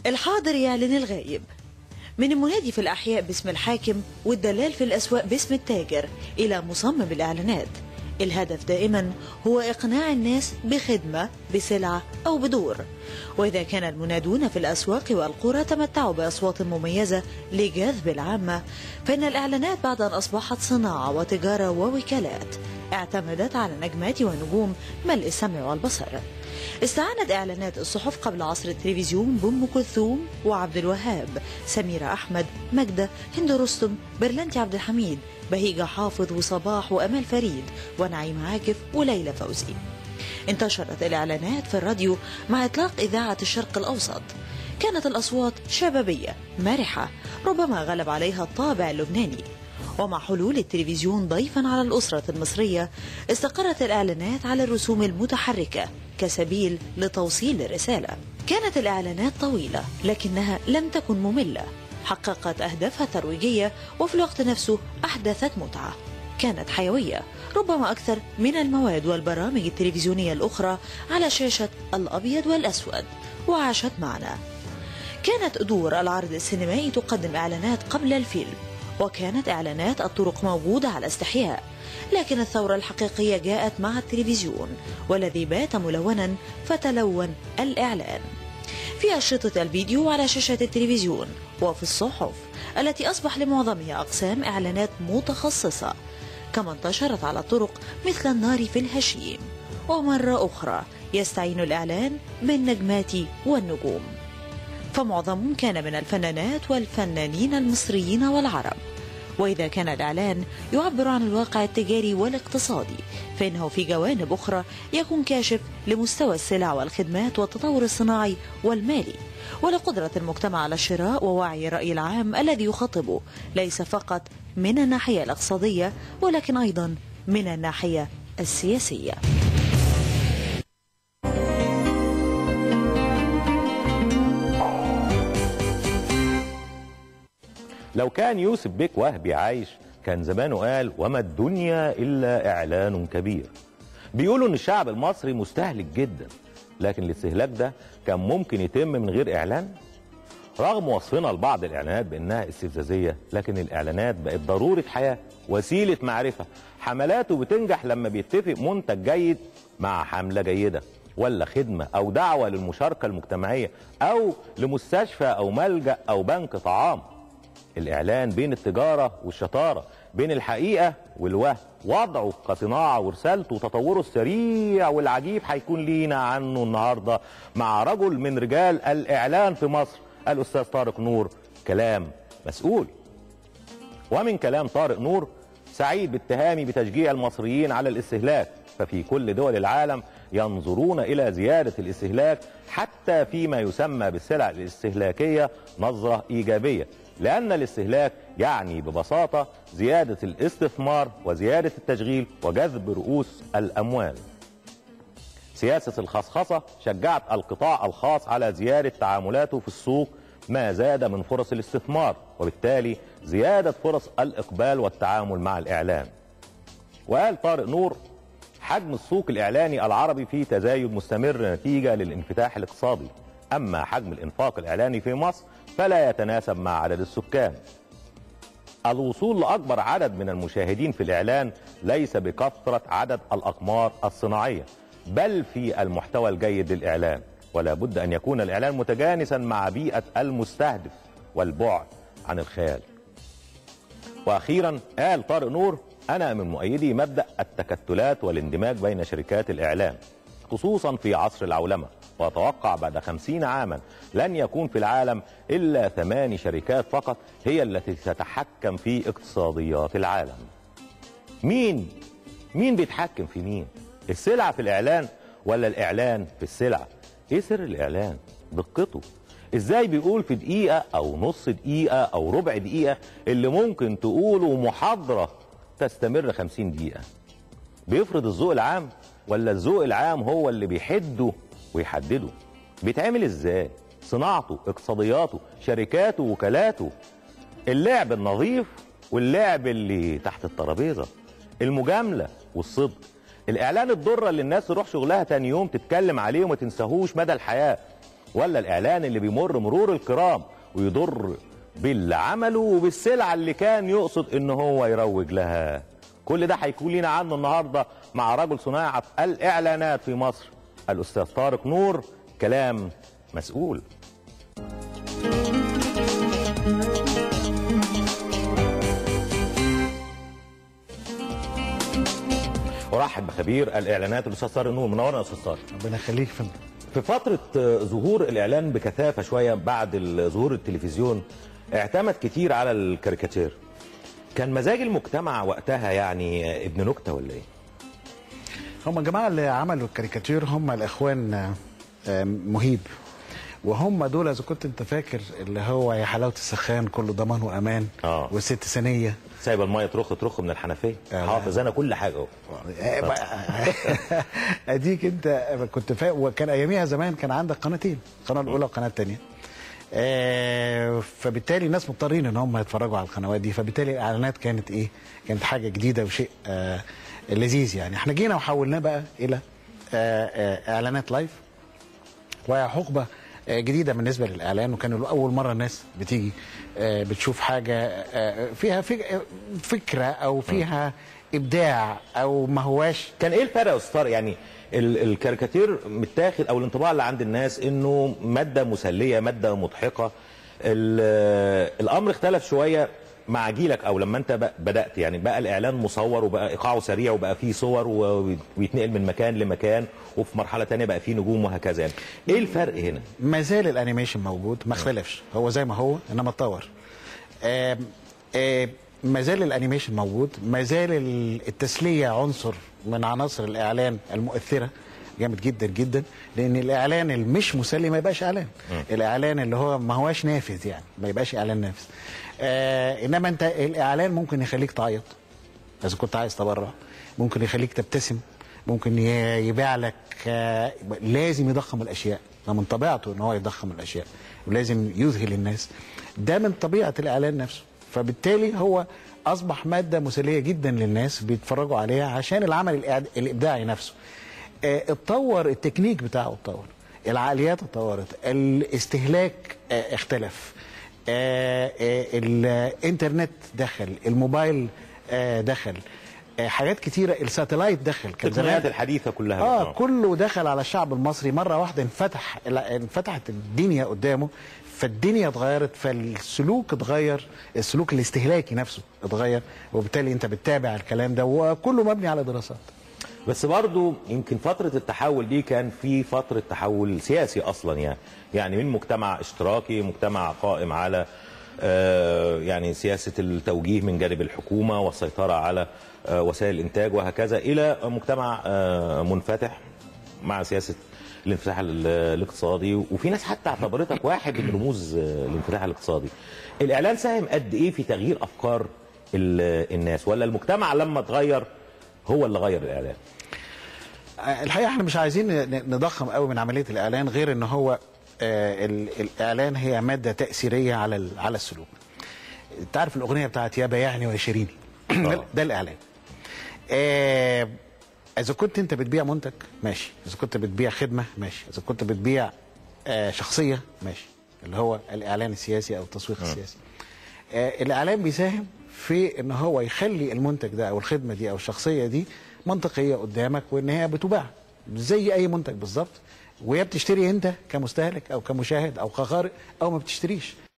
الحاضر يعلن الغائب. من المنادي في الأحياء باسم الحاكم والدلال في الأسواق باسم التاجر إلى مصمم الإعلانات، الهدف دائما هو إقناع الناس بخدمة بسلعة أو بدور. وإذا كان المنادون في الأسواق والقرى تمتعوا بأصوات مميزة لجذب العامة، فإن الإعلانات بعد أن أصبحت صناعة وتجارة ووكالات اعتمدت على نجمات ونجوم ملء السمع والبصر. استعانت إعلانات الصحف قبل عصر التلفزيون بأم كلثوم وعبد الوهاب، سميرة أحمد، ماجدة، هند رستم، برلنتي عبد الحميد، بهيجة حافظ وصباح وأمال فريد ونعيم عاكف وليلى فوزي. انتشرت الإعلانات في الراديو مع إطلاق إذاعة الشرق الأوسط. كانت الأصوات شبابية مرحة، ربما غلب عليها الطابع اللبناني. ومع حلول التلفزيون ضيفا على الأسرة المصرية، استقرت الإعلانات على الرسوم المتحركة كسبيل لتوصيل الرسالة. كانت الإعلانات طويلة لكنها لم تكن مملة، حققت أهدافها الترويجية وفي الوقت نفسه أحدثت متعة. كانت حيوية ربما أكثر من المواد والبرامج التلفزيونية الأخرى على شاشة الأبيض والأسود، وعاشت معنا. كانت دور العرض السينمائي تقدم إعلانات قبل الفيلم، وكانت إعلانات الطرق موجودة على استحياء، لكن الثورة الحقيقية جاءت مع التلفزيون، والذي بات ملونا فتلون الإعلان في أشرطة الفيديو على شاشة التلفزيون وفي الصحف التي أصبح لمعظمها أقسام إعلانات متخصصة. كما انتشرت على الطرق مثل النار في الهشيم. ومرة أخرى يستعين الإعلان بالنجمات والنجوم، فمعظمهم كان من الفنانات والفنانين المصريين والعرب. وإذا كان الإعلان يعبر عن الواقع التجاري والاقتصادي، فإنه في جوانب أخرى يكون كاشف لمستوى السلع والخدمات والتطور الصناعي والمالي، ولقدرة المجتمع على الشراء ووعي الرأي العام الذي يخاطبه، ليس فقط من الناحية الاقتصادية ولكن أيضا من الناحية السياسية. لو كان يوسف بيك وهبي عايش كان زمانه قال وما الدنيا إلا إعلان كبير. بيقولوا إن الشعب المصري مستهلك جدا، لكن الاستهلاك ده كان ممكن يتم من غير إعلان؟ رغم وصفنا لبعض الإعلانات بأنها استفزازية، لكن الإعلانات بقت ضرورة حياة، وسيلة معرفة. حملاته بتنجح لما بيتفق منتج جيد مع حملة جيدة، ولا خدمة أو دعوة للمشاركة المجتمعية، أو لمستشفى أو ملجأ أو بنك طعام. الإعلان بين التجارة والشطارة، بين الحقيقة والوهم. وضعه كصناعة ورسالته وتطوره السريع والعجيب هيكون لينا عنه النهاردة مع رجل من رجال الإعلان في مصر، الأستاذ طارق نور. كلام مسؤول. ومن كلام طارق نور: سعيد باتهامي بتشجيع المصريين على الاستهلاك، ففي كل دول العالم ينظرون إلى زيادة الاستهلاك حتى فيما يسمى بالسلع الاستهلاكية نظرة إيجابية، لأن الاستهلاك يعني ببساطة زيادة الاستثمار وزيادة التشغيل وجذب رؤوس الأموال. سياسة الخصخصة شجعت القطاع الخاص على زيادة تعاملاته في السوق، ما زاد من فرص الاستثمار، وبالتالي زيادة فرص الإقبال والتعامل مع الإعلان. وقال طارق نور: حجم السوق الإعلاني العربي فيه تزايد مستمر نتيجة للانفتاح الاقتصادي، أما حجم الإنفاق الإعلاني في مصر فلا يتناسب مع عدد السكان. الوصول لأكبر عدد من المشاهدين في الإعلان ليس بكثرة عدد الأقمار الصناعية، بل في المحتوى الجيد للإعلان، ولا بد أن يكون الإعلان متجانسا مع بيئة المستهدف والبعد عن الخيال. وأخيرا قال طارق نور: أنا من مؤيدي مبدأ التكتلات والاندماج بين شركات الإعلام، خصوصا في عصر العولمة، وأتوقع بعد 50 عاما لن يكون في العالم إلا 8 شركات فقط هي التي تتحكم في اقتصاديات العالم. مين بيتحكم في مين؟ السلعة في الإعلان ولا الإعلان في السلعة؟ إيه سر الإعلان؟ دقته. إزاي بيقول في دقيقة أو نص دقيقة أو ربع دقيقة اللي ممكن تقوله محاضرة تستمر 50 دقيقة؟ بيفرض الذوق العام ولا الذوق العام هو اللي بيحده ويحدده؟ بيتعمل ازاي؟ صناعته، اقتصادياته، شركاته، وكالاته، اللعب النظيف واللعب اللي تحت الترابيزه، المجامله والصدق، الاعلان الضره اللي الناس تروح شغلها تاني يوم تتكلم عليه وما تنساهوش مدى الحياه، ولا الاعلان اللي بيمر مرور الكرام ويضر باللي عمله وبالسلعه اللي كان يقصد ان هو يروج لها؟ كل ده هيكون لينا عنه النهارده مع رجل صناعه الاعلانات في مصر الاستاذ طارق نور. كلام مسؤول. ارحب بخبير الاعلانات الاستاذ طارق نور. منورنا يا استاذ طارق. ربنا يخليك يا فندم. في فتره ظهور الاعلان بكثافه شويه بعد ظهور التلفزيون اعتمد كتير على الكاريكاتير. كان مزاج المجتمع وقتها يعني ابن نكته ولا ايه؟ هم الجماعه اللي عملوا الكاريكاتير هم الاخوان مهيب، وهم دول اذا كنت انت فاكر اللي هو يا حلاوه السخان كله ضمان وامان والست ثانيه سايبه الميه ترخ من الحنفيه. حافظ انا كل حاجه اهو. اديك انت كنت فاهم. وكان اياميها زمان كان عندك قناتين، القناه الاولى والقناه الثانيه. فبالتالي الناس مضطرين ان هم يتفرجوا على القنوات دي، فبالتالي الاعلانات كانت ايه؟ كانت حاجه جديده وشيء لذيذ يعني. احنا جينا وحولناه بقى الى اعلانات لايف، وهي حقبه جديده بالنسبه للاعلان. وكان اول مره الناس بتيجي بتشوف حاجه فيها فكره او فيها ابداع او ما هواش. كان ايه الفرق يا استاذ؟ يعني الكاريكاتير متاخد او الانطباع اللي عند الناس انه ماده مسليه، ماده مضحكه. الامر اختلف شويه مع جيلك او لما انت بدات، يعني بقى الاعلان مصور وبقى ايقاعه سريع وبقى فيه صور ويتنقل من مكان لمكان، وفي مرحله ثانيه بقى فيه نجوم وهكذا. يعني ايه الفرق هنا؟ ما زال الانيميشن موجود، ما اختلفش، هو زي ما هو انما اتطور. ما زال الانيميشن موجود، ما زال التسليه عنصر من عناصر الاعلان المؤثره جامد جدا جدا. لان الاعلان المش مسلي ما يبقاش اعلان. الاعلان اللي هو ما هواش نافذ يعني ما يبقاش اعلان نافذ. انما انت الاعلان ممكن يخليك تعيط اذا كنت عايز تبرع، ممكن يخليك تبتسم، ممكن يبيع لك. لازم يضخم الاشياء، ده من طبيعته ان هو يضخم الاشياء ولازم يذهل الناس، ده من طبيعه الاعلان نفسه. فبالتالي هو اصبح ماده مسليه جدا للناس بيتفرجوا عليها عشان العمل الابداعي نفسه. اتطور التكنيك بتاعه، اتطور العقليات، اتطورت الاستهلاك اختلف، الانترنت دخل، الموبايل دخل، حاجات كتيره، الساتلايت دخل، التقنيات الحديثه كلها كله دخل على الشعب المصري مره واحده. انفتحت الدنيا قدامه، فالدنيا اتغيرت، فالسلوك اتغير، السلوك الاستهلاكي نفسه اتغير، وبالتالي انت بتتابع الكلام ده وكله مبني على دراسات. بس برضو يمكن فترة التحول دي كان في فترة تحول سياسي أصلا، يعني من مجتمع اشتراكي، مجتمع قائم على يعني سياسة التوجيه من جانب الحكومة والسيطرة على وسائل الإنتاج وهكذا، إلى مجتمع منفتح مع سياسة الانفتاح الاقتصادي. وفي ناس حتى اعتبرتك واحد من رموز الانفتاح الاقتصادي. الإعلان ساهم قد إيه في تغيير أفكار الناس، ولا المجتمع لما اتغير هو اللي غير الإعلان؟ الحقيقه احنا مش عايزين نضخم قوي من عمليه الاعلان، غير ان هو الاعلان هي ماده تاثيريه على السلوك. انت عارف الاغنيه بتاعت يا بياعني ويشتريني ده الاعلان. اذا كنت انت بتبيع منتج ماشي، اذا كنت بتبيع خدمه ماشي، اذا كنت بتبيع شخصيه ماشي، اللي هو الاعلان السياسي او التسويق السياسي. الاعلان بيساهم في ان هو يخلي المنتج ده او الخدمه دي او الشخصيه دي منطقيه قدامك، وان هي بتباع زي اي منتج بالظبط، وهي بتشتري انت كمستهلك او كمشاهد او كقارئ، او ما بتشتريش.